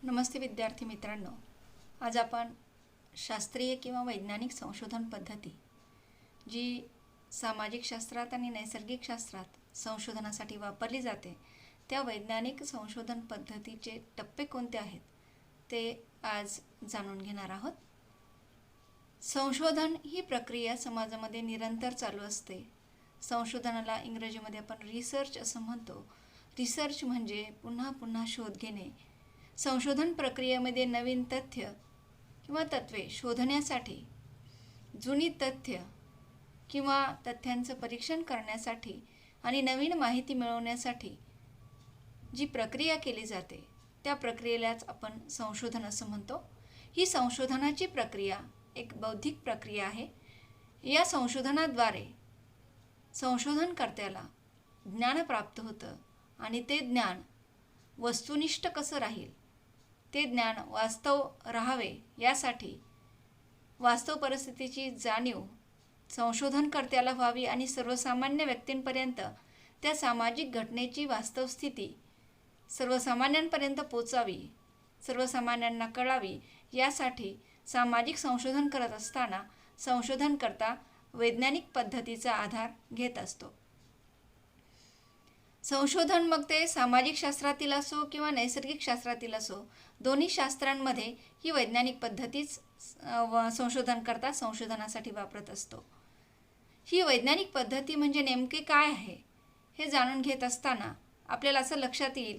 नमस्ते विद्यार्थी मित्रांनो. आज आपण शास्त्रीय किंवा वैज्ञानिक संशोधन पद्धती जी सामाजिक शास्त्रात आणि नैसर्गिक शास्त्रात संशोधनासाठी वापरली जाते त्या वैज्ञानिक संशोधन पद्धतीचे टप्पे कोणते आहेत ते आज जाणून घेणार आहोत. संशोधन ही प्रक्रिया समाजामध्ये निरंतर चालू असते. संशोधनाला इंग्रजीमध्ये आपण रिसर्च असं म्हणतो. रिसर्च म्हणजे पुन्हा पुन्हा शोध घेणे. संशोधन प्रक्रियेमध्ये नवीन तथ्य किंवा तत्त्वे शोधण्यासाठी, जुनी तथ्य किंवा तथ्यांचं परीक्षण करण्यासाठी आणि नवीन माहिती मिळवण्यासाठी जी प्रक्रिया केली जाते त्या प्रक्रियेलाच आपण संशोधन असं म्हणतो. ही संशोधनाची प्रक्रिया एक बौद्धिक प्रक्रिया आहे. या संशोधनाद्वारे संशोधनकर्त्याला ज्ञान प्राप्त होतं आणि ते ज्ञान वस्तुनिष्ठ कसं राहील, ते ज्ञान वास्तव राहावे यासाठी वास्तव परिस्थितीची जाणीव संशोधनकर्त्याला व्हावी आणि सर्वसामान्य व्यक्तींपर्यंत त्या सामाजिक घटनेची वास्तव स्थिती सर्वसामान्यांपर्यंत पोचावी, सर्वसामान्यांना कळावी यासाठी सामाजिक संशोधन करत असताना संशोधनकर्ता वैज्ञानिक पद्धतीचा आधार घेत असतो. संशोधन मग ते सामाजिक शास्त्रातील असो किंवा नैसर्गिक शास्त्रातील असो, दोन्ही शास्त्रांमध्ये ही वैज्ञानिक पद्धतीच संशोधनकर्ता संशोधनासाठी वापरत असतो. ही वैज्ञानिक पद्धती म्हणजे नेमके काय आहे हे जाणून घेत असताना आपल्याला असं लक्षात येईल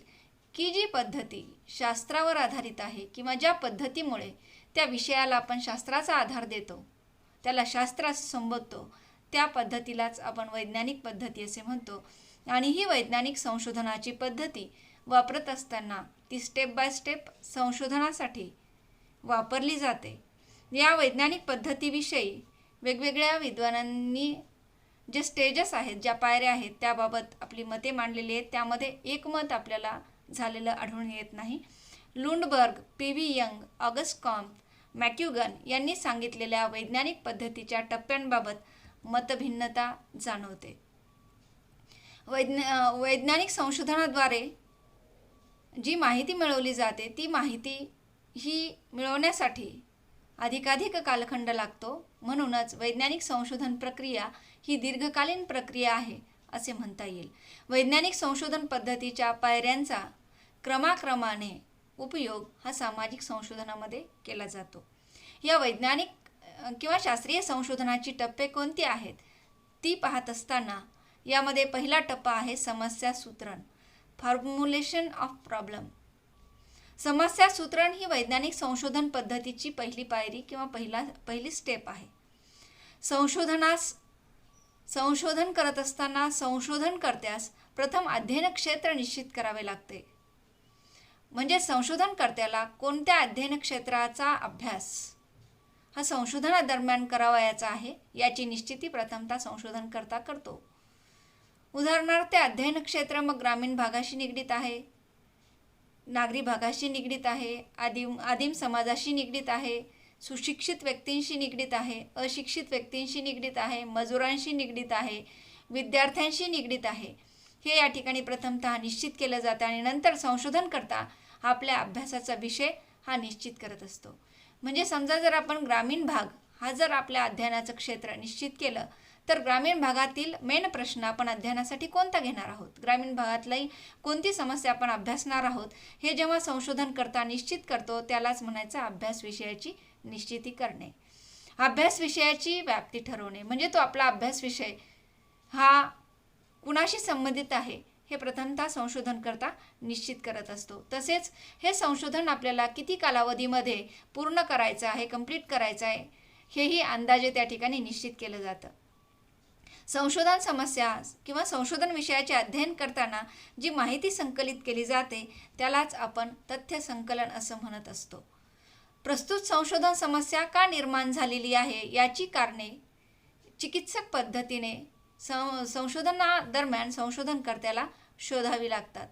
की जी पद्धती शास्त्रावर आधारित आहे किंवा ज्या पद्धतीमुळे त्या विषयाला आपण शास्त्राचा आधार देतो, त्याला शास्त्र असं संबोधतो, त्या पद्धतीलाच आपण वैज्ञानिक पद्धती असे म्हणतो. आणि ही वैज्ञानिक संशोधनाची पद्धती वापरत असताना ती स्टेप बाय स्टेप संशोधनासाठी वापरली जाते. या वैज्ञानिक पद्धतीविषयी वेगवेगळ्या विद्वानांनी जे स्टेजेस आहेत, ज्या पायऱ्या आहेत त्याबाबत आपली मते मांडलेली आहेत. त्यामध्ये एकमत आपल्याला झालेलं आढळून येत नाही. Lundberg, P V. यंग, ऑगस्ट कॉम्प, मॅक्युगन यांनी सांगितलेल्या वैज्ञानिक पद्धतीच्या टप्प्यांबाबत मतभिन्नता जाणवते. वैज्ञानिक संशोधनाद्वारे जी माहिती मिळवली जाते ती माहिती ही मिळवण्यासाठी अधिकाधिक कालखंड लागतो. म्हणूनच वैज्ञानिक संशोधन प्रक्रिया ही दीर्घकालीन प्रक्रिया आहे असे म्हणता येईल. वैज्ञानिक संशोधन पद्धतीच्या पायऱ्यांचा क्रमाक्रमाने उपयोग हा सामाजिक संशोधनामध्ये केला जातो. या वैज्ञानिक किंवा शास्त्रीय संशोधनाची टप्पे कोणती आहेत ती पाहत असताना यामध्ये पहिला टप्पा आहे समस्या सूत्रण, फॉर्म्युलेशन ऑफ प्रॉब्लेम. समस्या सूत्रण ही वैज्ञानिक संशोधन पद्धतीची पहिली पायरी किंवा पहिली स्टेप आहे. संशोधन करत असताना संशोधनकर्त्यास प्रथम अध्ययन क्षेत्र निश्चित करावे लागते. म्हणजे संशोधनकर्त्याला कोणत्या अध्ययन क्षेत्राचा अभ्यास हा संशोधनादरम्यान करावयाचा आहे याची निश्चिती प्रथमतः संशोधनकर्ता करतो. उदाहरणार्थ अध्ययन क्षेत्र मग ग्रामीण भागाशी निगडीत आहे, नागरी भागाशी निगडीत आहे, आदिम समाजाशी निगडीत आहे, सुशिक्षित व्यक्तींशी निगडीत आहे, अशिक्षित व्यक्तींशी निगडीत आहे, मजुरांशी निगडीत आहे, विद्यार्थ्यांशी निगडीत आहे. हे या ठिकाणी प्रथमतः निश्चित केलं जातं आणि नंतर संशोधनकर्ता आपल्या अभ्यासाचा विषय हा निश्चित करत असतो. म्हणजे समजा जर आपण ग्रामीण भाग हा जर आपल्या अध्ययनाचं क्षेत्र निश्चित केलं तर ग्रामीण भागातील मेन प्रश्न आपण अध्ययनासाठी कोणता घेणार आहोत, ग्रामीण भागातली कोणती समस्या आपण अभ्यासणार आहोत हे जेव्हा संशोधनकर्ता निश्चित करतो त्यालाच म्हणायचं अभ्यास विषयाची निश्चिती करणे. अभ्यास विषयाची व्याप्ती ठरवणे म्हणजे तो आपला अभ्यास विषय हा कुणाशी संबंधित आहे हे प्रथमतः संशोधनकर्ता निश्चित करत असतो. तसेच हे संशोधन आपल्याला किती कालावधीमध्ये पूर्ण करायचं आहे, कंप्लीट करायचं आहे हेही अंदाजे त्या ठिकाणी निश्चित केलं जातं. संशोधन समस्या किंवा संशोधन विषयाचे अध्ययन करताना जी माहिती संकलित केली जाते त्यालाच आपण तथ्य संकलन असं म्हणत असतो. प्रस्तुत संशोधन समस्या का निर्माण झालेली आहे याची कारणे चिकित्सक पद्धतीने संशोधनादरम्यान संशोधनकर्त्याला शोधावी लागतात.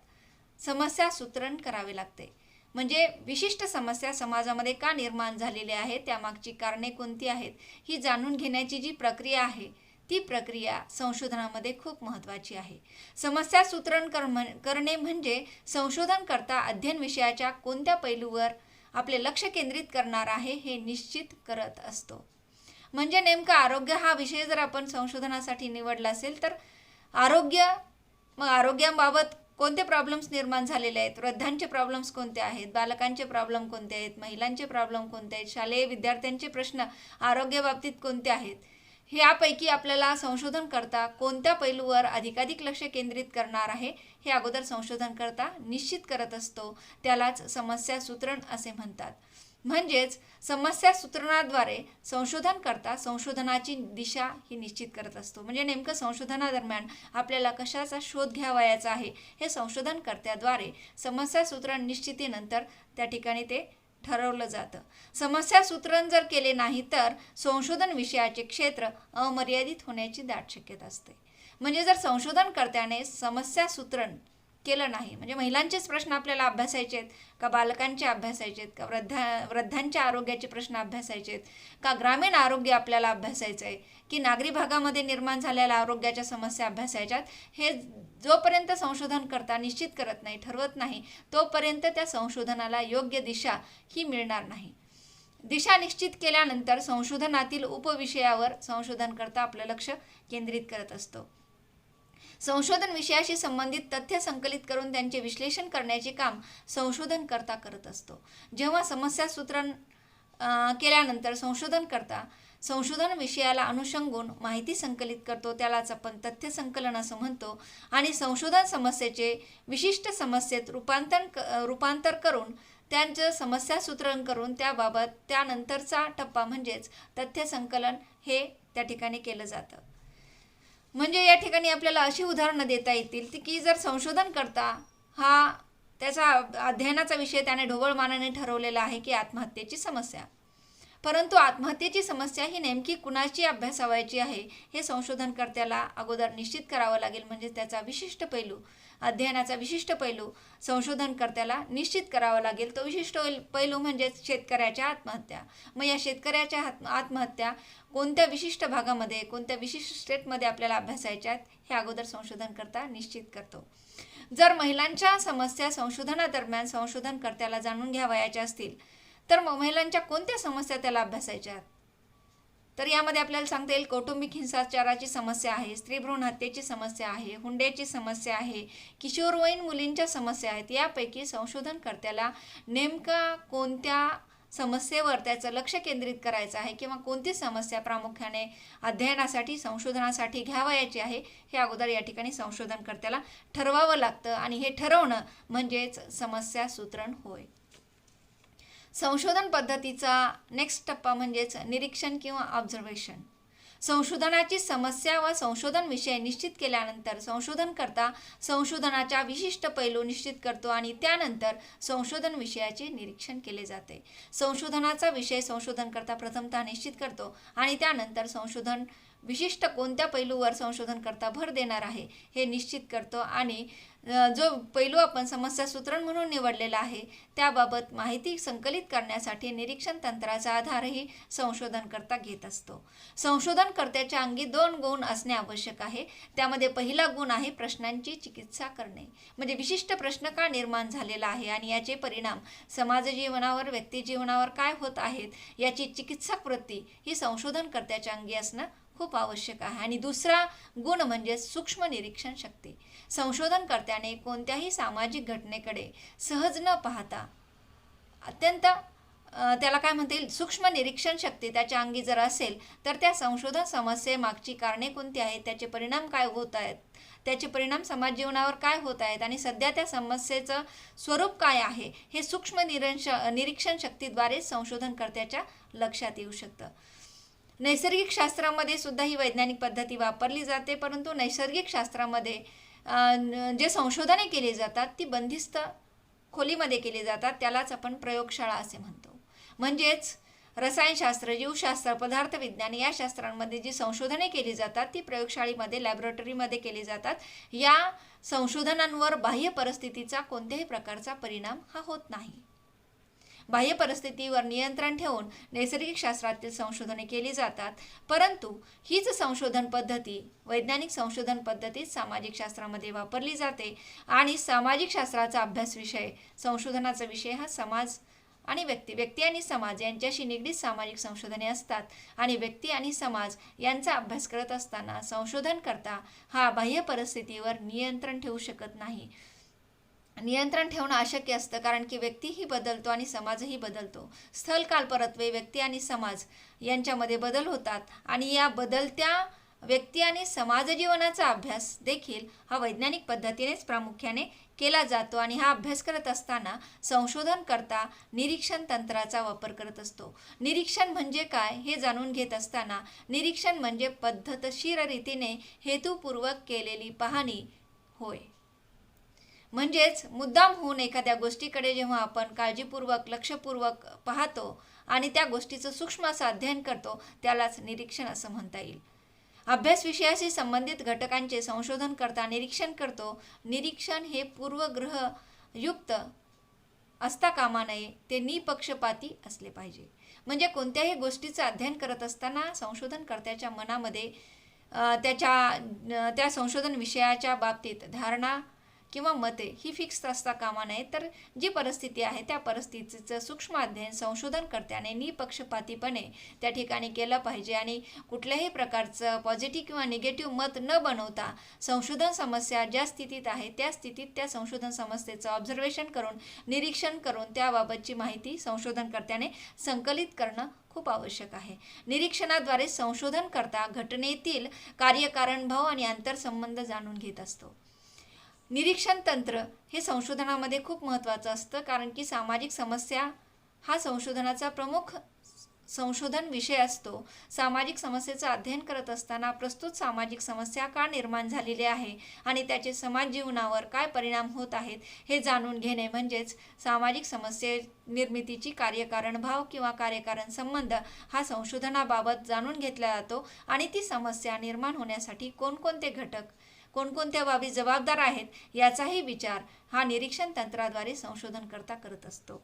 समस्या सूत्रण करावे लागते. म्हणजे विशिष्ट समस्या समाजामध्ये का निर्माण झालेली आहे, त्यामागची कारणे कोणती आहेत ही जाणून घेण्याची जी प्रक्रिया आहे ती प्रक्रिया संशोधनामध्ये खूप महत्त्वाची आहे. समस्या सूत्रण करणे म्हणजे संशोधनकर्ता अध्ययन विषयाच्या कोणत्या पैलूवर आपले लक्ष केंद्रित करणार आहे हे निश्चित करत असतो. म्हणजे नेमकं आरोग्य हा विषय जर आपण संशोधनासाठी निवडला असेल तर मग आरोग्याबाबत कोणते प्रॉब्लेम्स निर्माण झालेले आहेत, वृद्धांचे प्रॉब्लेम्स कोणते आहेत, बालकांचे प्रॉब्लेम कोणते आहेत, महिलांचे प्रॉब्लेम कोणते आहेत, शालेय विद्यार्थ्यांचे प्रश्न आरोग्याबाबतीत कोणते आहेत, यापैकी आपल्याला संशोधनकर्ता कोणत्या पैलूवर अधिकाधिक लक्ष केंद्रित करणार आहे हे अगोदर संशोधनकर्ता निश्चित करत असतो. त्यालाच समस्या सूत्रण असे म्हणतात. म्हणजेच समस्या सूत्रणाद्वारे संशोधनकर्ता संशोधनाची दिशा ही निश्चित करत असतो. म्हणजे नेमकं संशोधनादरम्यान आपल्याला कशाचा शोध घ्यावयाचा आहे हे संशोधनकर्त्याद्वारे समस्या सूत्रण निश्चितीनंतर त्या ठिकाणी ते ठरवलं जातं. समस्या सूत्रण जर केले नाही तर संशोधन विषयाचे क्षेत्र अमर्यादित होण्याची दाट शक्यता असते. म्हणजे जर संशोधनकर्त्याने समस्या सूत्रण केलं नाही, म्हणजे महिलांचेच प्रश्न आपल्याला अभ्यासायचे आहेत का, बालकांचे अभ्यासायचे आहेत का, वृद्धांच्या आरोग्याचे प्रश्न अभ्यासायचे आहेत का, ग्रामीण आरोग्य आपल्याला अभ्यासायचं आहे की नागरी भागामध्ये निर्माण झालेल्या आरोग्याच्या समस्या अभ्यासायच्यात, हे जोपर्यंत संशोधनकर्ता निश्चित करत नाही, ठरवत नाही, तोपर्यंत त्या संशोधनाला योग्य दिशा ही मिळणार नाही. दिशा निश्चित केल्यानंतर संशोधनातील उपविषयावर संशोधनकर्ता आपलं लक्ष केंद्रित करत असतो. संशोधन विषयाशी संबंधित तथ्य संकलित करून त्यांचे विश्लेषण करण्याचे काम संशोधनकर्ता करत असतो. जेव्हा समस्या सूत्रण केल्यानंतर संशोधनकर्ता संशोधन विषयाला अनुषंगून माहिती संकलित करतो, त्यालाच आपण तथ्य संकलन असं म्हणतो. आणि संशोधन समस्येचे विशिष्ट समस्येत रूपांतर करून त्यांचं समस्या सूत्रण करून त्याबाबत त्यानंतरचा टप्पा म्हणजेच तथ्य संकलन हे त्या ठिकाणी केलं जातं. म्हणजे या ठिकाणी आपल्याला अशी उदाहरणं देता येतील की जर संशोधनकर्ता हा त्याचा अध्ययनाचा विषय त्याने ढोबळमानाने ठरवलेला आहे की आत्महत्येची समस्या, परंतु आत्महत्येची समस्या ही नेमकी कुणाची अभ्यासावायची आहे हे संशोधनकर्त्याला अगोदर निश्चित करावं लागेल. म्हणजे त्याचा विशिष्ट पैलू, अध्ययनाचा विशिष्ट पैलू संशोधनकर्त्याला निश्चित करावा लागेल. तो विशिष्ट पैलू म्हणजे शेतकऱ्याच्या आत्महत्या. मग या शेतकऱ्याच्या आत्महत्या कोणत्या विशिष्ट भागामध्ये, कोणत्या विशिष्ट स्टेटमध्ये आपल्याला अभ्यासायच्या आहेत हे अगोदर संशोधनकर्ता निश्चित करतो. जर महिलांच्या समस्या संशोधनादरम्यान संशोधनकर्त्याला जाणून घ्यावयाच्या असतील तर महिलांच्या कोणत्या समस्या त्याला अभ्यासायच्या आहेत, तर यामध्ये आपल्याला सांगता येईल कौटुंबिक हिंसाचाराची समस्या आहे, स्त्री भ्रूण हत्येची समस्या आहे, हुंड्याची समस्या आहे, किशोरवयीन मुलींच्या समस्या आहेत. यापैकी संशोधनकर्त्याला नेमका कोणत्या समस्येवर त्याचं लक्ष केंद्रित करायचं आहे किंवा कोणती समस्या प्रामुख्याने अध्ययनासाठी संशोधनासाठी घ्यावयाची आहे हे अगोदर या ठिकाणी संशोधनकर्त्याला ठरवावं लागतं. आणि हे ठरवणं म्हणजेच समस्या सूत्रण होय. संशोधन पद्धतीचा नेक्स्ट टप्पा म्हणजेच निरीक्षण किंवा ऑब्झर्वेशन. संशोधनाची समस्या व संशोधन विषय निश्चित केल्यानंतर संशोधनकर्ता संशोधनाच्या विशिष्ट पैलू निश्चित करतो आणि त्यानंतर संशोधन विषयाचे निरीक्षण केले जाते. संशोधनाचा विषय संशोधनकर्ता प्रथमतः निश्चित करतो आणि त्यानंतर संशोधन विशिष्ट कोणत्या पैलूवर संशोधनकर्ता भर देणार आहे हे निश्चित करतो आणि जो पैलू आपण समस्या सूत्रण म्हणून निवडलेला आहे त्याबाबत माहिती संकलित करण्यासाठी निरीक्षण तंत्राचा आधारही संशोधनकर्ता घेत असतो. संशोधनकर्त्याच्या अंगी 2 गुण असणे आवश्यक आहे. त्यामध्ये पहिला गुण आहे प्रश्नांची चिकित्सा करणे. म्हणजे विशिष्ट प्रश्न का निर्माण झालेला आहे आणि याचे परिणाम समाज जीवनावर, व्यक्ती जीवनावर काय होत आहेत याची चिकित्सक वृत्ती ही संशोधनकर्त्याच्या अंगी असणं खूप आवश्यक आहे. आणि दुसरा गुण म्हणजे सूक्ष्म निरीक्षण शक्ती. संशोधनकर्त्याने कोणत्याही सामाजिक घटनेकडे सहज न पाहता अत्यंत त्याला काय म्हणता येईल सूक्ष्म निरीक्षण शक्ती त्याच्या अंगी जर असेल तर त्या संशोधन समस्येमागची कारणे कोणती आहेत, त्याचे परिणाम काय होत आहेत, त्याचे परिणाम समाज जीवनावर काय होत आहेत आणि सध्या त्या समस्येचं स्वरूप काय आहे हे सूक्ष्म निरीक्षण शक्तीद्वारे संशोधनकर्त्याच्या लक्षात येऊ शकतं. नैसर्गिक शास्त्रामध्ये सुद्धा ही वैज्ञानिक पद्धती वापरली जाते, परंतु नैसर्गिक शास्त्रामध्ये जे संशोधने केली जातात ती बंदिस्त खोलीमध्ये केली जातात. त्यालाच आपण प्रयोगशाळा असे म्हणतो. म्हणजेच रसायनशास्त्र, जीवशास्त्र, पदार्थ विज्ञान या शास्त्रांमध्ये जी संशोधने केली जातात ती प्रयोगशाळेमध्ये, लॅबोरेटरीमध्ये केली जातात. या संशोधनांवर बाह्य परिस्थितीचा कोणत्याही प्रकारचा परिणाम हा होत नाही. बाह्य परिस्थितीवर नियंत्रण ठेवून नैसर्गिक शास्त्रातील संशोधने केली जातात. परंतु हीच संशोधन पद्धती वैज्ञानिक संशोधन पद्धतीत सामाजिक शास्त्रामध्ये वापरली जाते आणि सामाजिक शास्त्राचा अभ्यास विषय संशोधनाचा विषय हा समाज आणि व्यक्ती आणि समाज यांच्याशी निगडीत सामाजिक संशोधने असतात आणि व्यक्ती आणि समाज यांचा अभ्यास करत असताना संशोधनकर्ता हा बाह्य परिस्थितीवर नियंत्रण ठेवू शकत नाही. नियंत्रण ठेवणं अशक्य असतं, कारण की व्यक्तीही बदलतो आणि समाजही बदलतो. स्थल काल परत्वे व्यक्ती आणि समाज यांच्यामध्ये बदल होतात आणि या बदलत्या व्यक्ती आणि समाज जीवनाचा अभ्यास देखील हा वैज्ञानिक पद्धतीनेच प्रामुख्याने केला जातो आणि हा अभ्यास करत असताना संशोधनकर्ता निरीक्षण तंत्राचा वापर करत असतो. निरीक्षण म्हणजे काय हे जाणून घेत असताना निरीक्षण म्हणजे पद्धतशीर रीतीने हेतुपूर्वक केलेली पाहणी होय. म्हणजेच मुद्दाम होऊन एखाद्या गोष्टीकडे जेव्हा आपण काळजीपूर्वक लक्षपूर्वक पाहतो आणि त्या गोष्टीचं सूक्ष्म असं अध्ययन करतो त्यालाच निरीक्षण असं म्हणता येईल. अभ्यास विषयाशी संबंधित घटकांचे संशोधन करता निरीक्षण करतो. निरीक्षण हे पूर्वग्रहयुक्त असता कामा नये, ते निपक्षपाती असले पाहिजे. म्हणजे कोणत्याही गोष्टीचं अध्ययन करत असताना संशोधनकर्त्याच्या मनामध्ये त्या संशोधन विषयाच्या बाबतीत धारणा किंवा मते ही फिक्स असता कामा नये, तर जी परिस्थिती आहे त्या परिस्थितीचं सूक्ष्म अध्ययन संशोधनकर्त्याने निपक्षपातीपणे त्या ठिकाणी केलं पाहिजे आणि कुठल्याही प्रकारचं पॉझिटिव्ह किंवा निगेटिव्ह मत न बनवता संशोधन समस्या ज्या स्थितीत आहे त्या स्थितीत त्या संशोधन समस्येचं ऑब्झर्वेशन करून निरीक्षण करून त्याबाबतची माहिती संशोधनकर्त्याने संकलित करणं खूप आवश्यक आहे. निरीक्षणाद्वारे संशोधनकर्ता घटनेतील कार्यकारणभाव आणि आंतरसंबंध जाणून घेत असतो. निरीक्षण तंत्र हे संशोधनामध्ये खूप महत्त्वाचं असतं, कारण की सामाजिक समस्या हा संशोधनाचा प्रमुख संशोधन विषय असतो. सामाजिक समस्येचं अध्ययन करत असताना प्रस्तुत सामाजिक समस्या का निर्माण झालेली आहे आणि त्याचे समाज जीवनावर काय परिणाम होत आहेत हे जाणून घेणे म्हणजेच सामाजिक समस्ये निर्मितीची कार्यकारणभाव किंवा कार्यकारण संबंध हा संशोधनाबाबत जाणून घेतला जातो आणि ती समस्या निर्माण होण्यासाठी कोणकोणते घटक कोणकोणत्या बाबी जबाबदार आहेत याचाही विचार हा निरीक्षण तंत्राद्वारे संशोधनकर्ता करत असतो.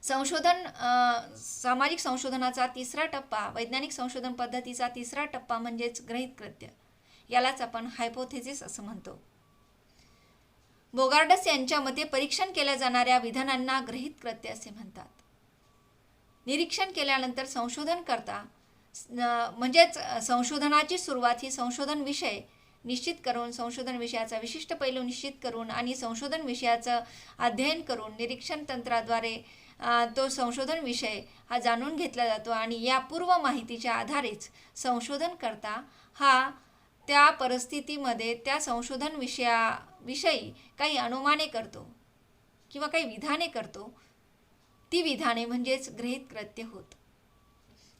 सामाजिक संशोधनाचा तिसरा टप्पा वैज्ञानिक संशोधन पद्धतीचा तिसरा टप्पा म्हणजेच गृहीत कृत्य, यालाच आपण हायपोथेसिस असं म्हणतो. बोगार्डस यांच्या मते परीक्षण केल्या जाणाऱ्या विधानांना गृहीत कृत्य असे म्हणतात. निरीक्षण केल्यानंतर संशोधनकर्ता म्हणजेच संशोधनाची सुरुवात ही संशोधन विषय निश्चित करून संशोधन विषयाचा विशिष्ट पैलू निश्चित करून आणि संशोधन विषयाचं अध्ययन करून निरीक्षण तंत्राद्वारे तो संशोधन विषय हा जाणून घेतला जातो आणि या पूर्व माहितीच्या आधारेच संशोधनकर्ता हा त्या परिस्थितीमध्ये त्या संशोधन विषयी काही अनुमाने करतो किंवा काही विधाने करतो. ती विधाने म्हणजेच गृहीत कृत्य होत.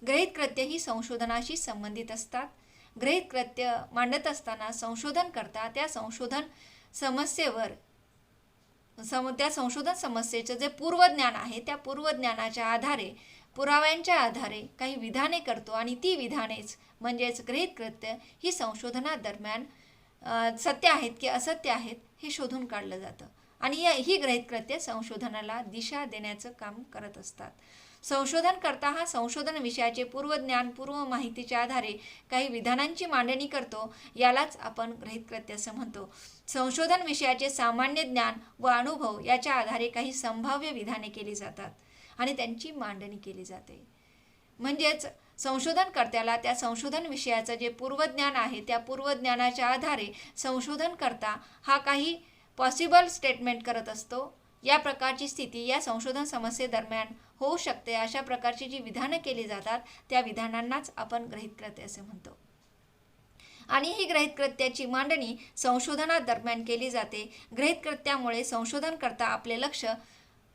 गृहीत कृत्य ही संशोधनाशी संबंधित असतात. गृहीत कृत्य मांडत असताना संशोधनकर्ता त्या संशोधन समस्येचं जे पूर्वज्ञान आहे त्या पूर्वज्ञानाच्या आधारे पुराव्यांच्या आधारे काही विधाने करतो आणि ती विधानेच म्हणजेच गृहीत कृत्य ही संशोधनादरम्यान सत्य आहेत की असत्य आहेत हे शोधून काढलं जातं आणि ही गृहीत कृत्य संशोधनाला दिशा देण्याचं काम करत असतात. संशोधनकर्ता हा संशोधन विषयाचे पूर्वज्ञान पूर्व माहितीच्या आधारे काही विधानांची मांडणी करतो, यालाच आपण गृहीत कृत्य असं म्हणतो. संशोधन विषयाचे सामान्य ज्ञान व अनुभव याच्या आधारे काही संभाव्य विधाने केली जातात आणि त्यांची मांडणी केली जाते. म्हणजेच संशोधनकर्त्याला त्या संशोधन विषयाचं जे पूर्वज्ञान आहे त्या पूर्वज्ञानाच्या आधारे संशोधनकर्ता हा काही पॉसिबल स्टेटमेंट करत असतो. या प्रकारची स्थिती या संशोधन समस्येदरम्यान होऊ शकते अशा प्रकारची जी विधानं केली जातात त्या विधानांनाच आपण गृहीत कृत्य असे म्हणतो. आणि ही गृहीत कृत्याची मांडणी संशोधनादरम्यान केली जाते. गृहीत कृत्यामुळे संशोधनकर्ता आपले लक्ष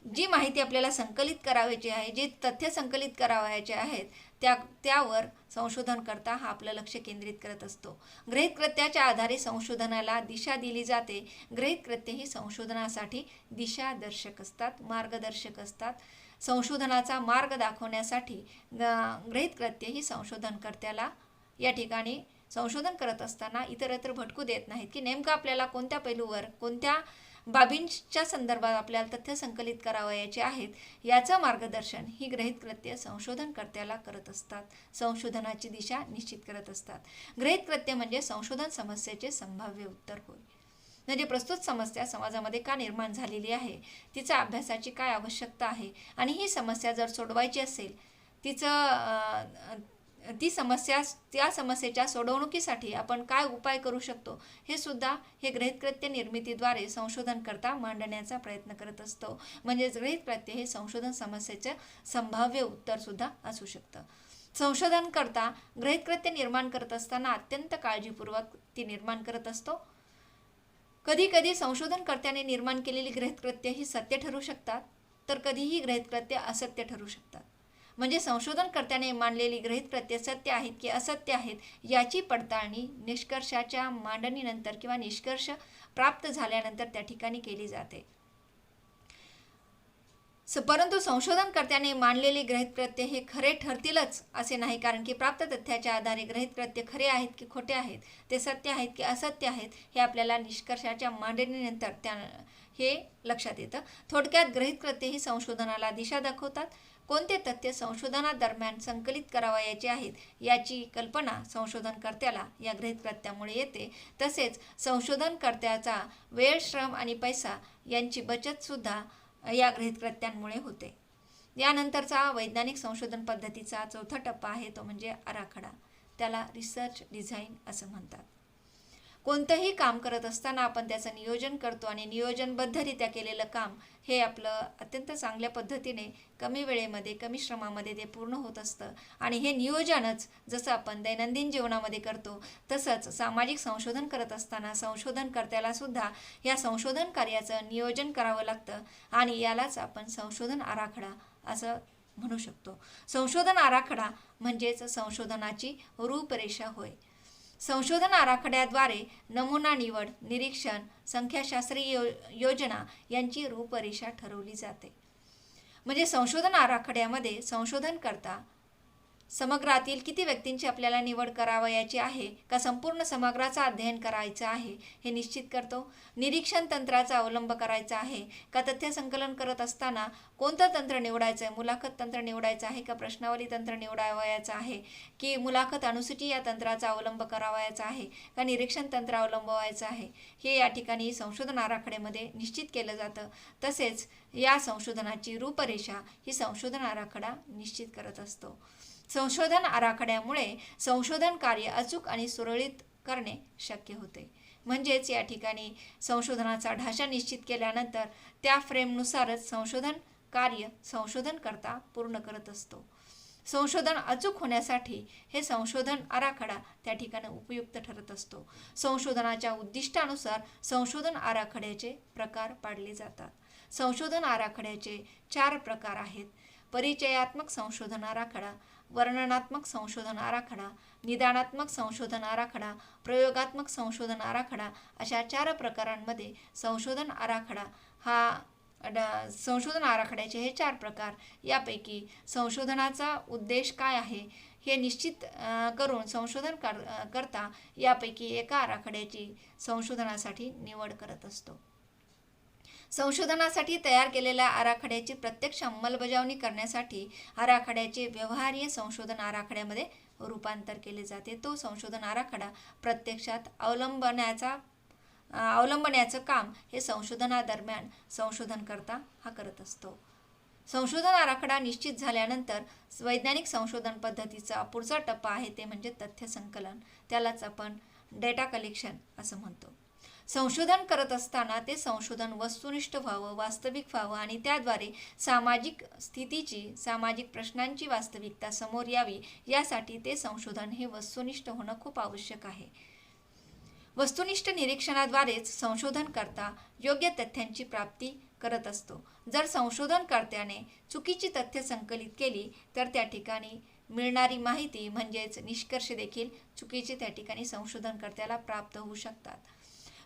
जी माहिती आपल्याला संकलित करायची आहे, जे तथ्य संकलित करावयाचे आहेत त्यावर संशोधनकर्ता हा आपलं लक्ष केंद्रित करत असतो. गृहीत कृत्याच्या आधारे संशोधनाला दिशा दिली जाते. गृहीत कृत्य ही संशोधनासाठी दिशादर्शक असतात, मार्गदर्शक असतात. संशोधनाचा मार्ग दाखवण्यासाठी गृहीत कृत्य ही संशोधनकर्त्याला या ठिकाणी संशोधन करत असताना इतरत्र भटकू देत नाहीत की नेमकं आपल्याला कोणत्या पैलूवर कोणत्या बाबींच्या संदर्भात आपल्याला तथ्य संकलित करावयाचे आहेत, याचं मार्गदर्शन ही गृहीत कृत्य संशोधनकर्त्याला करत असतात, संशोधनाची दिशा निश्चित करत असतात. गृहीत कृत्य म्हणजे संशोधन समस्येचे संभाव्य उत्तर होय. म्हणजे प्रस्तुत समस्या समाजामध्ये का निर्माण झालेली आहे, तिचा अभ्यासाची काय आवश्यकता आहे, आणि ही समस्या जर सोडवायची असेल, त्या समस्येच्या सोडवणुकीसाठी आपण काय उपाय करू शकतो, हे सुद्धा हे गृहीत कृत्य निर्मितीद्वारे संशोधनकर्ता मांडण्याचा प्रयत्न करत असतो. म्हणजेच गृहीत कृत्य हे संशोधन समस्येचं संभाव्य उत्तर सुद्धा असू शकतं. संशोधनकर्ता गृहीत कृत्य निर्माण करत असताना अत्यंत काळजीपूर्वक ती निर्माण करत असतो. कधी कधी संशोधनकर्त्याने निर्माण केलेली गृहीत कृत्य ही सत्य ठरू शकतात, तर कधीही गृहीत कृत्य असत्य ठरू शकतात. म्हणजे संशोधनकर्त्याने मांडलेली गृहीत कृत्य सत्य आहेत की असत्य आहेत, याची पडताळणी निष्कर्षाच्या मांडणीनंतर किंवा निष्कर्ष प्राप्त झाल्यानंतर त्या ठिकाणी केली जाते. परंतु संशोधनकर्त्याने मांडलेली गृहीत कृत्य हे खरे ठरतीलच असे नाही, कारण की प्राप्त तथ्याच्या आधारे गृहीत कृत्य खरे आहेत की खोटे आहेत, ते सत्य आहेत की असत्य आहेत, हे आपल्याला निष्कर्षाच्या मांडणीनंतर हे लक्षात येतं. थोडक्यात गृहीत कृत्य ही संशोधनाला दिशा दाखवतात. कोणते तथ्य संशोधनादरम्यान संकलित करावयाचे आहेत, याची कल्पना संशोधनकर्त्याला या गृहीत कृत्यामुळे येते. तसेच संशोधनकर्त्याचा वेळ, श्रम आणि पैसा यांची बचत सुद्धा या गृहीत कृत्यांमुळे होते. यानंतरचा वैज्ञानिक संशोधन पद्धतीचा चौथा टप्पा आहे, तो म्हणजे आराखडा. त्याला रिसर्च डिझाईन असं म्हणतात. कोणतंही काम करत असताना आपण त्याचं नियोजन करतो आणि नियोजनबद्धरित्या केलेलं काम हे आपलं अत्यंत चांगल्या पद्धतीने कमी वेळेमध्ये, कमी श्रमामध्ये ते पूर्ण होत असतं. आणि हे नियोजनच जसं आपण दैनंदिन जीवनामध्ये करतो, तसंच सामाजिक संशोधन करत असताना संशोधनकर्त्याला सुद्धा या संशोधन कार्याचं नियोजन करावं लागतं, आणि यालाच आपण संशोधन आराखडा असं म्हणू शकतो. संशोधन आराखडा म्हणजेच संशोधनाची रूपरेषा होय. संशोधन आराखड्याद्वारे नमुना निवड, निरीक्षण, संख्याशास्त्रीय योजना यांची रूपरेषा ठरवली जाते. म्हणजे संशोधन आराखड्यामध्ये संशोधनकर्ता समग्रातील किती व्यक्तींची आपल्याला निवड करावयाची आहे, का संपूर्ण समग्राचा अध्ययन करायचं आहे हे निश्चित करतो. निरीक्षण तंत्राचा अवलंब करायचा आहे का तथ्य संकलन करत असताना कोणतं तंत्र निवडायचं आहे, मुलाखत तंत्र निवडायचं आहे का प्रश्नावली तंत्र निवडावयाचं आहे, की मुलाखत अनुसूची या तंत्राचा अवलंब करावयाचा आहे का निरीक्षण तंत्र अवलंबवायचं आहे, हे या ठिकाणी संशोधन आराखड्यामध्ये निश्चित केलं जातं. तसेच या संशोधनाची रूपरेषा ही संशोधन आराखडा निश्चित करत असतो. संशोधन आराखड्यामुळे संशोधन कार्य अचूक आणि सुरळीत करणे शक्य होते. म्हणजेच या ठिकाणी संशोधनाचा ढाचा निश्चित केल्यानंतर त्या फ्रेमनुसारच संशोधन कार्य संशोधनकर्ता पूर्ण करत असतो. संशोधन अचूक होण्यासाठी हे संशोधन आराखडा त्या ठिकाणी उपयुक्त ठरत असतो. संशोधनाच्या उद्दिष्टानुसार संशोधन आराखड्याचे प्रकार पाडले जातात. संशोधन आराखड्याचे 4 प्रकार आहेत: परिचयात्मक संशोधन आराखडा, वर्णनात्मक संशोधन आराखडा, निदानात्मक संशोधन आराखडा, प्रयोगात्मक संशोधन आराखडा. अशा 4 प्रकारांमध्ये संशोधन आराखड्याचे हे 4 प्रकार. यापैकी संशोधनाचा उद्देश काय आहे हे निश्चित करून संशोधन करता यापैकी एका आराखड्याची संशोधनासाठी निवड करत असतो. संशोधनासाठी तयार केलेल्या आराखड्याची प्रत्यक्ष अंमलबजावणी करण्यासाठी आराखड्याचे व्यवहार्य संशोधन आराखड्यामध्ये रूपांतर केले जाते. तो संशोधन आराखडा प्रत्यक्षात अवलंबण्याचं काम हे संशोधनादरम्यान संशोधनकर्ता हा करत असतो. संशोधन आराखडा निश्चित झाल्यानंतर वैज्ञानिक संशोधन पद्धतीचा पुढचा टप्पा आहे, ते म्हणजे तथ्य संकलन. त्यालाच आपण डेटा कलेक्शन असं म्हणतो. संशोधन करत असताना ते संशोधन वस्तुनिष्ठ व्हावं, वास्तविक व्हावं आणि त्याद्वारे सामाजिक स्थितीची, सामाजिक प्रश्नांची वास्तविकता समोर यावी, यासाठी ते संशोधन हे वस्तुनिष्ठ होणं खूप आवश्यक आहे. वस्तुनिष्ठ निरीक्षणाद्वारेच संशोधनकर्ता योग्य तथ्यांची प्राप्ती करत असतो. जर संशोधनकर्त्याने चुकीची तथ्य संकलित केली तर त्या ठिकाणी मिळणारी माहिती म्हणजेच निष्कर्ष देखील चुकीचे त्या ठिकाणी संशोधनकर्त्याला प्राप्त होऊ शकतात.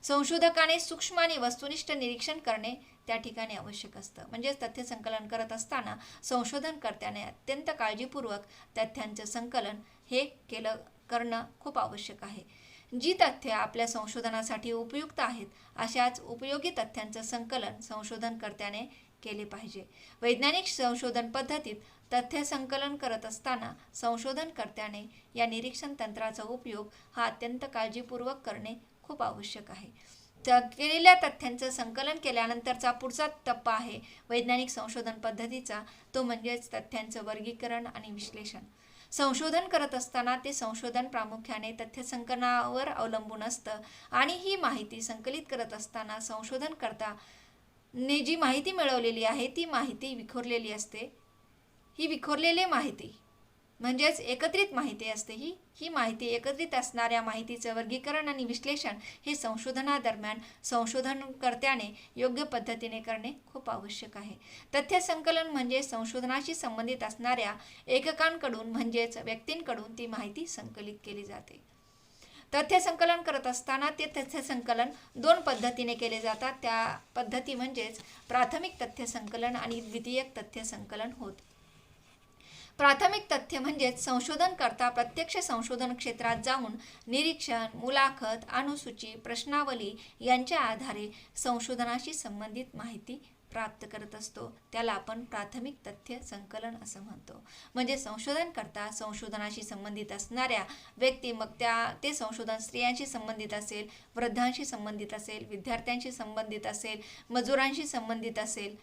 संशोधकाने सूक्ष्म आणि वस्तुनिष्ठ निरीक्षण करणे त्या ठिकाणी आवश्यक असतं. म्हणजेच तथ्य संकलन करत असताना संशोधनकर्त्याने अत्यंत काळजीपूर्वक तथ्यांचं संकलन हे करणं खूप आवश्यक आहे. जी तथ्ये आपल्या संशोधनासाठी उपयुक्त आहेत अशाच उपयोगी तथ्यांचं संकलन संशोधनकर्त्याने केले पाहिजे. वैज्ञानिक संशोधन पद्धतीत तथ्य संकलन करत असताना संशोधनकर्त्याने या निरीक्षण तंत्राचा उपयोग हा अत्यंत काळजीपूर्वक करणे खूप आवश्यक आहे. केलेल्या तथ्यांचं संकलन केल्यानंतरचा पुढचा टप्पा आहे वैज्ञानिक संशोधन पद्धतीचा, तो म्हणजेच तथ्यांचं वर्गीकरण आणि विश्लेषण. संशोधन करत असताना ते संशोधन प्रामुख्याने तथ्य संकलनावर अवलंबून असतं आणि ही माहिती संकलित करत असताना संशोधनकर्ताने जी माहिती मिळवलेली आहे ती माहिती विखुरलेली असते. ही विखुरलेली माहिती म्हणजेच एकत्रित माहिती असते. ही माहिती एकत्रित असणाऱ्या माहितीचं वर्गीकरण आणि विश्लेषण हे संशोधनादरम्यान संशोधनकर्त्याने योग्य पद्धतीने करणे खूप आवश्यक आहे. तथ्य संकलन म्हणजे संशोधनाशी संबंधित असणाऱ्या एककांकडून म्हणजेच व्यक्तींकडून ती माहिती संकलित केली जाते. तथ्य संकलन करत असताना ते तथ्य संकलन 2 पद्धतीने केले जातात. त्या पद्धती म्हणजेच प्राथमिक तथ्य संकलन आणि द्वितीयक तथ्य संकलन होत. प्राथमिक तथ्य म्हणजेच संशोधनकर्ता प्रत्यक्ष संशोधन क्षेत्रात जाऊन निरीक्षण, मुलाखत, अनुसूची, प्रश्नावली यांच्या आधारे संशोधनाशी संबंधित माहिती प्राप्त करत असतो. त्याला आपण प्राथमिक तथ्य संकलन असं म्हणतो. म्हणजे संशोधनकर्ता संशोधनाशी संबंधित असणाऱ्या व्यक्ती, मग ते संशोधन स्त्रियांशी संबंधित असेल, वृद्धांशी संबंधित असेल, विद्यार्थ्यांशी संबंधित असेल, मजुरांशी संबंधित असेल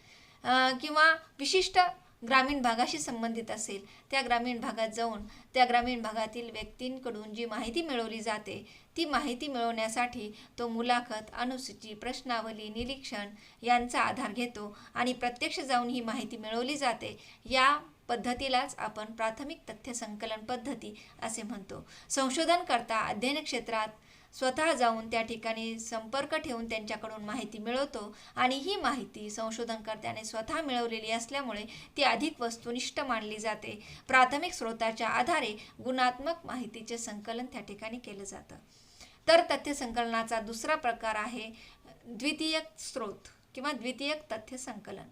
किंवा विशिष्ट ग्रामीण भागाशी संबंधित असेल, त्या ग्रामीण भागात जाऊन त्या ग्रामीण भागातील व्यक्तींकडून जी माहिती मिळवली जाते ती माहिती मिळवण्यासाठी तो मुलाखत, अनुसूची, प्रश्नावली, निरीक्षण यांचा आधार घेतो आणि प्रत्यक्ष जाऊन ही माहिती मिळवली जाते. या पद्धतीलाच आपण प्राथमिक तथ्य संकलन पद्धती असे म्हणतो. संशोधनकर्ता अध्ययन क्षेत्रात स्वतः जाऊन त्या ठिकाणी संपर्क ठेवून त्यांच्याकडून माहिती मिळवतो आणि ही माहिती संशोधनकर्त्याने स्वतः मिळवलेली असल्यामुळे ती अधिक वस्तुनिष्ठ मानली जाते. प्राथमिक स्रोताच्या आधारे गुणात्मक माहितीचे संकलन त्या ठिकाणी केलं जातं. तर तथ्य संकलनाचा दुसरा प्रकार आहे द्वितीयक स्रोत किंवा द्वितीयक तथ्य संकलन.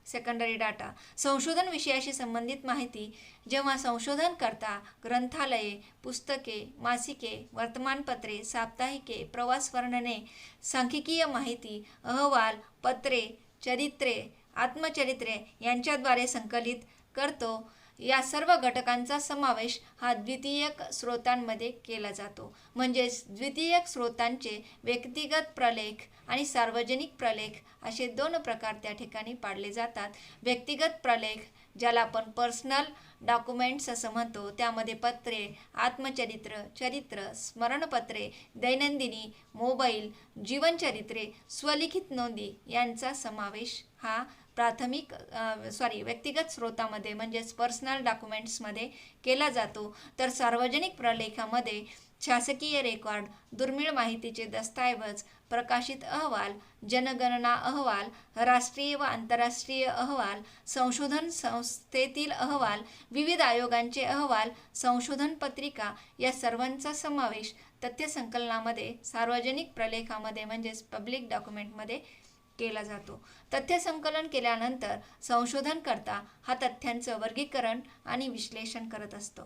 Secondary data. संशोधन विषयाशी संबंधित माहिती जेव्हा संशोधनकर्ता ग्रंथालये, पुस्तके, मासिके, वर्तमानपत्रे, साप्ताहिके, प्रवास वर्णने, सांख्यिकीय माहिती, अहवाल, पत्रे, चरित्रे, आत्मचरित्रे यांच्याद्वारे संकलित करतो, या सर्व घटकांचा समावेश हा द्वितीयक स्रोतांमध्ये केला जातो. म्हणजेच द्वितीयक स्रोतांचे व्यक्तिगत प्रलेख आणि सार्वजनिक प्रलेख असे 2 प्रकार त्या ठिकाणी पाडले जातात. व्यक्तिगत प्रलेख ज्याला आपण पर्सनल डॉक्युमेंट्स असं म्हणतो, त्यामध्ये पत्रे, आत्मचरित्र, चरित्र, स्मरणपत्रे, दैनंदिनी, मोबाईल, जीवनचरित्रे, स्वलिखित नोंदी यांचा समावेश हा व्यक्तिगत स्रोतामध्ये म्हणजेच पर्सनल डॉक्युमेंट्समध्ये केला जातो. तर सार्वजनिक प्रलेखामध्ये शासकीय रेकॉर्ड, दुर्मिळ माहितीचे दस्तऐवज, प्रकाशित अहवाल, जनगणना अहवाल, राष्ट्रीय व आंतरराष्ट्रीय अहवाल, संशोधन संस्थेतील अहवाल, विविध आयोगांचे अहवाल, संशोधन पत्रिका या सर्वांचा समावेश तथ्य संकलनामध्ये सार्वजनिक प्रलेखामध्ये म्हणजेच पब्लिक डॉक्युमेंटमध्ये केला जातो. तथ्य संकलन केल्यानंतर संशोधनकर्ता हा तथ्यांचं वर्गीकरण आणि विश्लेषण करत असतो.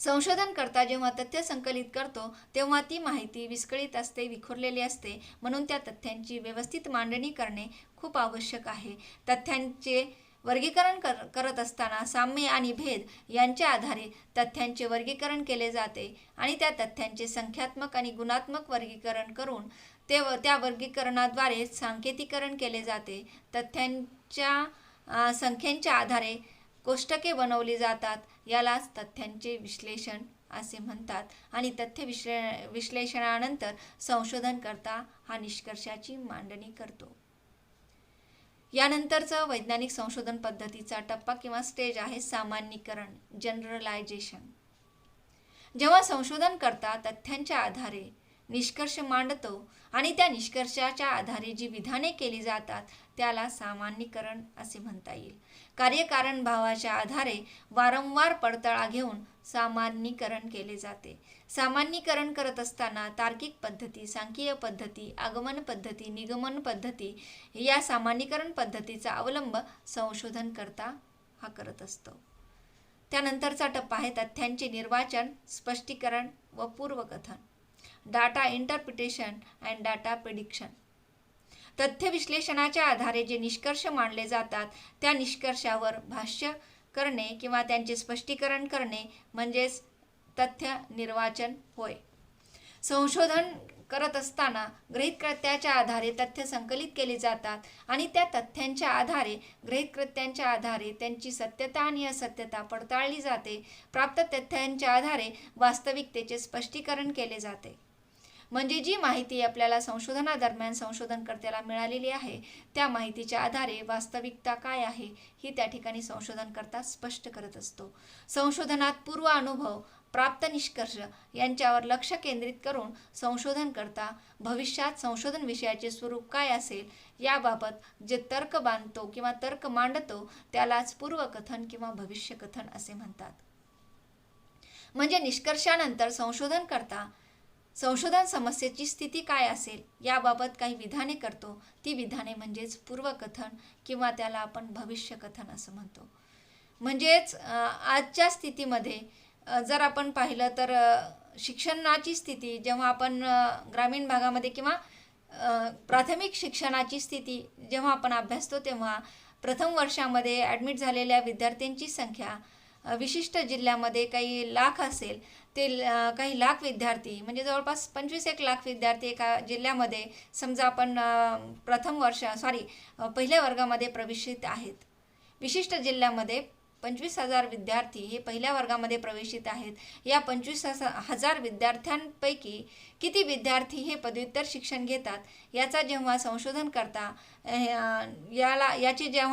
संशोधनकर्ता जेव्हा तथ्य संकलित करतो तेव्हा ती माहिती विस्कळीत असते, विखुरलेली असते. म्हणून त्या तथ्यांची व्यवस्थित मांडणी करणे खूप आवश्यक आहे. तथ्यांचे वर्गीकरण करत असताना साम्य आणि भेद यांच्या आधारे तथ्यांचे वर्गीकरण केले जाते आणि त्या तथ्यांचे संख्यात्मक आणि गुणात्मक वर्गीकरण करून त्या वर्गीकरणाद्वारे सांकेतीकरण केले जाते. तथ्यांच्या संख्येच्या आधारे कोष्टके बनवली जातात. यालाच तथ्यांचे विश्लेषण असे म्हणतात आणि तथ्य विश्लेषणानंतर संशोधनकर्ता हा निष्कर्षाची मांडणी करतो. यानंतरचा वैज्ञानिक संशोधन पद्धतीचा टप्पा किंवा स्टेज आहे सामान्यीकरण, जनरलायझेशन. जेव्हा संशोधनकर्ता तथ्यांच्या आधारे निष्कर्ष मांडतो आणि त्या निष्कर्षाच्या आधारे जी विधाने केली जातात त्याला सामान्यीकरण असे म्हणता येईल. कार्यकारण भावाच्या आधारे वारंवार पडताळा घेऊन सामान्यीकरण केले जाते. सामान्यीकरण करत असताना तार्किक पद्धती, सांख्यिकीय पद्धती, आगमन पद्धती, निगमन पद्धती या सामान्यीकरण पद्धतीचा अवलंब संशोधनकर्ता हा करत असतो. त्यानंतरचा टप्पा आहे तथ्यांचे निर्वाचन, स्पष्टीकरण व पूर्वकथन. Data interpretation and data prediction. तथ्य विश्लेषणाच्या आधारे जे निष्कर्ष मांडले जातात त्या निष्कर्षावर भाष्य करणे किंवा त्यांचे स्पष्टीकरण करणे म्हणजेच तथ्य निर्वाचन होय. संशोधन करत असताना गृहीत कृत्याच्या आधारे तथ्य संकलित केली जातात आणि त्या तथ्यांच्या आधारे गृहीत कृत्यांच्या आधारे त्यांची सत्यता आणि असत्यता पडताळली जाते. प्राप्त तथ्यांच्या आधारे वास्तविकतेचे स्पष्टीकरण केले जाते. म्हणजे जी माहिती आपल्याला संशोधनादरम्यान संशोधनकर्त्याला मिळालेली आहे त्या माहितीच्या आधारे वास्तविकता काय आहे ही त्या ठिकाणी संशोधनकर्ता स्पष्ट करत असतो. संशोधनात पूर्व अनुभव, प्राप्त निष्कर्ष यांच्यावर लक्ष केंद्रित करून संशोधनकर्ता भविष्यात संशोधन विषयाचे स्वरूप काय असेल याबाबत जे तर्क बांधतो किंवा तर्क मांडतो त्यालाच पूर्वकथन किंवा भविष्यकथन असे म्हणतात. म्हणजे निष्कर्षानंतर संशोधनकर्ता संशोधन समस्येची स्थिती काय असेल याबाबत काही विधाने करतो. ती विधाने म्हणजेच पूर्वकथन किंवा त्याला आपण भविष्यकथन असं म्हणतो. म्हणजेच आजच्या स्थितीमध्ये जर आपण पाहिलं तर शिक्षणाची स्थिती जेव्हा आपण ग्रामीण भागामध्ये किंवा प्राथमिक शिक्षणाची स्थिती जेव्हा आपण अभ्यासतो तेव्हा प्रथम वर्षामध्ये ॲडमिट झालेल्या विद्यार्थ्यांची संख्या विशिष्ट जिल्ह्यामध्ये काही लाख असेल ते काही लाख विद्यार्थी म्हणजे जवळपास 25-1 लाख विद्यार्थी एका जिल्ह्यामध्ये समजा आपण पहिल्या वर्गामध्ये प्रवेशित आहेत. विशिष्ट जिल्ह्यामध्ये 25,000 विद्यार्थी हे पहिल्या वर्गामध्ये प्रवेशित आहेत. या 25,000 विद्यार्थ्यांपैकी किती विद्यार्थी हे पदव्युत्तर शिक्षण घेतात याचा जेव्हा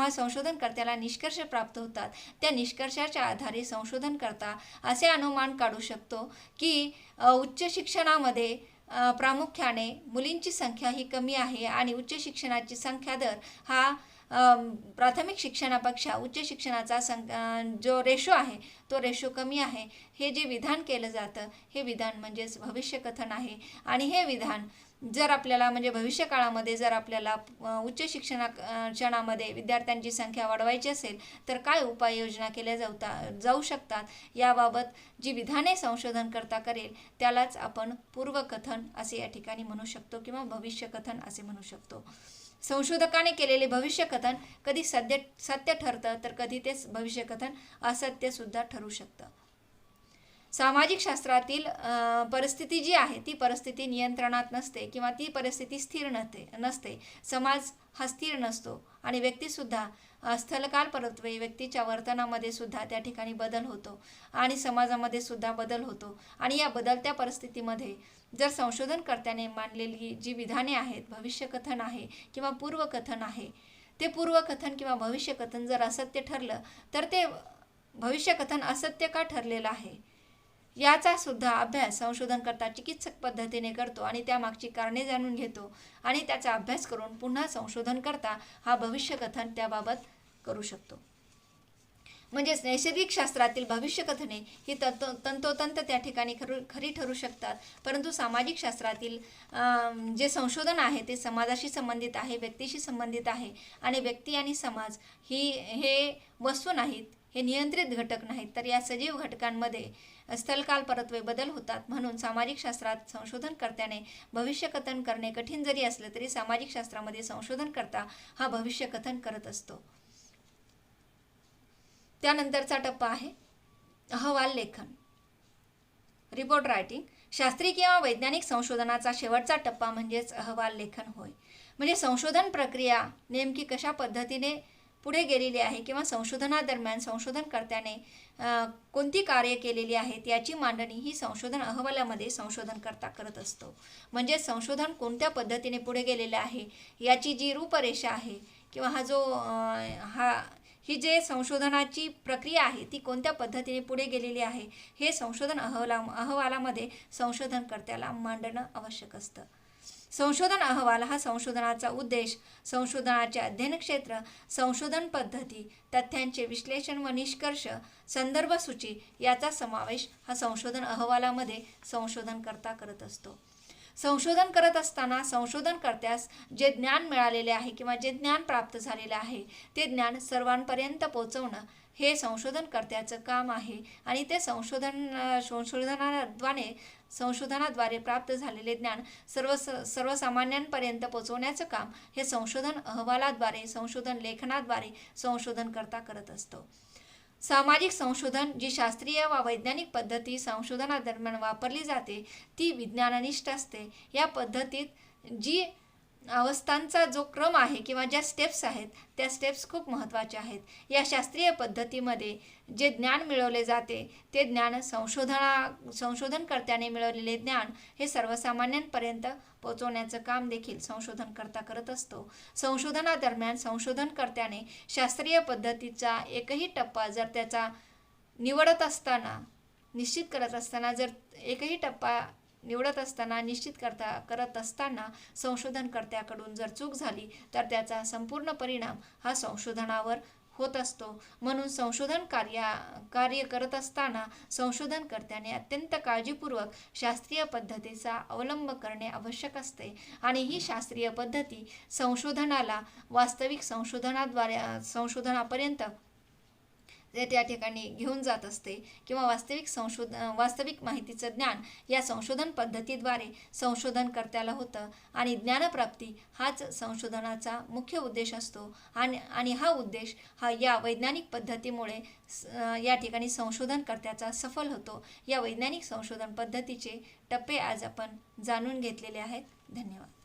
संशोधनकर्त्याला निष्कर्ष प्राप्त होतात त्या निष्कर्षाच्या आधारे संशोधनकर्ता असे अनुमान काढू शकतो की उच्च शिक्षणामध्ये प्रामुख्याने मुलींची संख्या ही कमी आहे आणि उच्च शिक्षणाची संख्या दर हा प्राथमिक शिक्षणापेक्षा उच्च शिक्षणाचा जो रेशो आहे तो रेशो कमी आहे. हे जे विधान केलं जातं हे विधान म्हणजेच भविष्यकथन आहे. आणि हे विधान जर आपल्याला म्हणजे भविष्यकाळामध्ये जर आपल्याला उच्च शिक्षणामध्ये विद्यार्थ्यांची संख्या वाढवायची असेल तर काय उपाययोजना केल्या जाऊ शकतात याबाबत जी विधाने संशोधनकर्ता करेल त्यालाच आपण पूर्वकथन असे या ठिकाणी म्हणू शकतो किंवा भविष्यकथन असे म्हणू शकतो. संशोधकाने केलेले भविष्यकथन कधी सत्य ठरतं तर कधी ते भविष्यकथन असत्य सुद्धा ठरू शकतं. सामाजिक शास्त्रातील परिस्थिती जी आहे ती परिस्थिती नियंत्रणात नसते किंवा ती परिस्थिती स्थिर नसते. समाज हा स्थिर नसतो आणि व्यक्तीसुद्धा स्थलकाल परत्वे व्यक्तीच्या वर्तनामध्ये सुद्धा त्या ठिकाणी बदल होतो आणि समाजामध्ये सुद्धा बदल होतो. आणि या बदलत्या परिस्थितीमध्ये जर संशोधनकर्त्याने मांडलेली जी विधाने आहेत भविष्यकथन आहे किंवा पूर्वकथन आहे ते पूर्वकथन किंवा भविष्यकथन जर असत्य ठरलं तर ते भविष्यकथन असत्य का ठरलेलं आहे याचा सुद्धा अभ्यास संशोधनकर्ता चिकित्सक पद्धतीने करतो आणि त्यामागची कारणे जाणून घेतो आणि त्याचा अभ्यास करून पुन्हा संशोधनकर्ता हा भविष्यकथन त्याबाबत करू शकतो. म्हणजेच नैसर्गिक शास्त्रातील भविष्यकथने ही तंतोतंत त्या ठिकाणी खरी ठरू शकतात. परंतु सामाजिक शास्त्रातील जे संशोधन आहे ते समाजाशी संबंधित आहे, व्यक्तीशी संबंधित आहे आणि व्यक्ती आणि समाज हे वस्तू नाहीत, हे नियंत्रित घटक नाहीत. तर या सजीव घटकांमध्ये स्थलकाल परत्वे बदल होतात. म्हणून सामाजिक शास्त्रात संशोधनकर्त्याने भविष्यकथन करणे कठीण जरी असले तरी सामाजिक शास्त्रामध्ये संशोधनकर्ता हा भविष्यकथन करत असतो. त्यानंतरचा टप्पा आहे अहवाल लेखन, रिपोर्ट रायटिंग. शास्त्रीय किंवा वैज्ञानिक संशोधनाचा शेवटचा टप्पा म्हणजेच अहवाल लेखन होय. म्हणजे संशोधन प्रक्रिया नेमकी कशा पद्धतीने पुढे गेलेली आहे किंवा संशोधनादरम्यान संशोधनकर्त्याने कोणती कार्य केलेली आहेत याची मांडणी ही संशोधन अहवालामध्ये संशोधनकर्ता करत असतो. म्हणजे संशोधन कोणत्या पद्धतीने पुढे गेलेले आहे याची जी रूपरेषा आहे किंवा ही जे संशोधनाची प्रक्रिया आहे ती कोणत्या पद्धतीने पुढे गेलेली आहे हे संशोधन अहवालामध्ये संशोधनकर्त्याला मांडणं आवश्यक असतं. संशोधन अहवाल हा संशोधनाचा उद्देश, संशोधनाचे अध्ययन क्षेत्र, संशोधन पद्धती, तथ्यांचे विश्लेषण व निष्कर्ष, संदर्भ सूची याचा समावेश हा संशोधन अहवालामध्ये संशोधनकर्ता करत असतो. संशोधन करत असताना संशोधनकर्त्यास जे ज्ञान मिळालेले आहे किंवा जे ज्ञान प्राप्त झालेले आहे ते ज्ञान सर्वांपर्यंत पोहोचवणं हे संशोधनकर्त्याचं काम आहे आणि ते संशोधनाद्वारे प्राप्त झालेले ज्ञान सर्वसामान्यांपर्यंत पोहोचवण्याचं काम हे संशोधन अहवालाद्वारे, संशोधन लेखनाद्वारे संशोधनकर्ता करत असतो. सामाजिक संशोधन जी शास्त्रीय वा वैज्ञानिक पद्धती संशोधनादरम्यान वापरली जाते ती विज्ञाननिष्ठ असते. या पद्धतीत जी अवस्थांचा जो क्रम आहे किंवा ज्या स्टेप्स आहेत त्या स्टेप्स खूप महत्त्वाच्या आहेत. या शास्त्रीय पद्धतीमध्ये जे ज्ञान मिळवले जाते ते ज्ञान संशोधनकर्त्याने मिळवलेले ज्ञान हे सर्वसामान्यांपर्यंत पोहोचवण्याचं काम देखील संशोधनकर्ता करत असतो. संशोधनादरम्यान संशोधनकर्त्याने शास्त्रीय पद्धतीचा एकही टप्पा जर त्याचा निश्चित करत असताना संशोधनकर्त्याकडून जर चूक झाली तर त्याचा संपूर्ण परिणाम हा संशोधनावर होत असतो. म्हणून संशोधन कार्य करत असताना संशोधनकर्त्याने अत्यंत काळजीपूर्वक शास्त्रीय पद्धतीचा अवलंब करणे आवश्यक असते आणि ही शास्त्रीय पद्धती संशोधनाला वास्तविक संशोधनापर्यंत त्या ठिकाणी घेऊन जात असते किंवा वास्तविक माहितीचं ज्ञान या संशोधन पद्धतीद्वारे संशोधनकर्त्याला होतं आणि ज्ञानप्राप्ती हाच संशोधनाचा मुख्य उद्देश असतो आणि हा उद्देश या वैज्ञानिक पद्धतीमुळे या ठिकाणी संशोधनकर्त्याचा सफल होतो. या वैज्ञानिक संशोधन पद्धतीचे टप्पे आज आपण जाणून घेतलेले आहेत. धन्यवाद.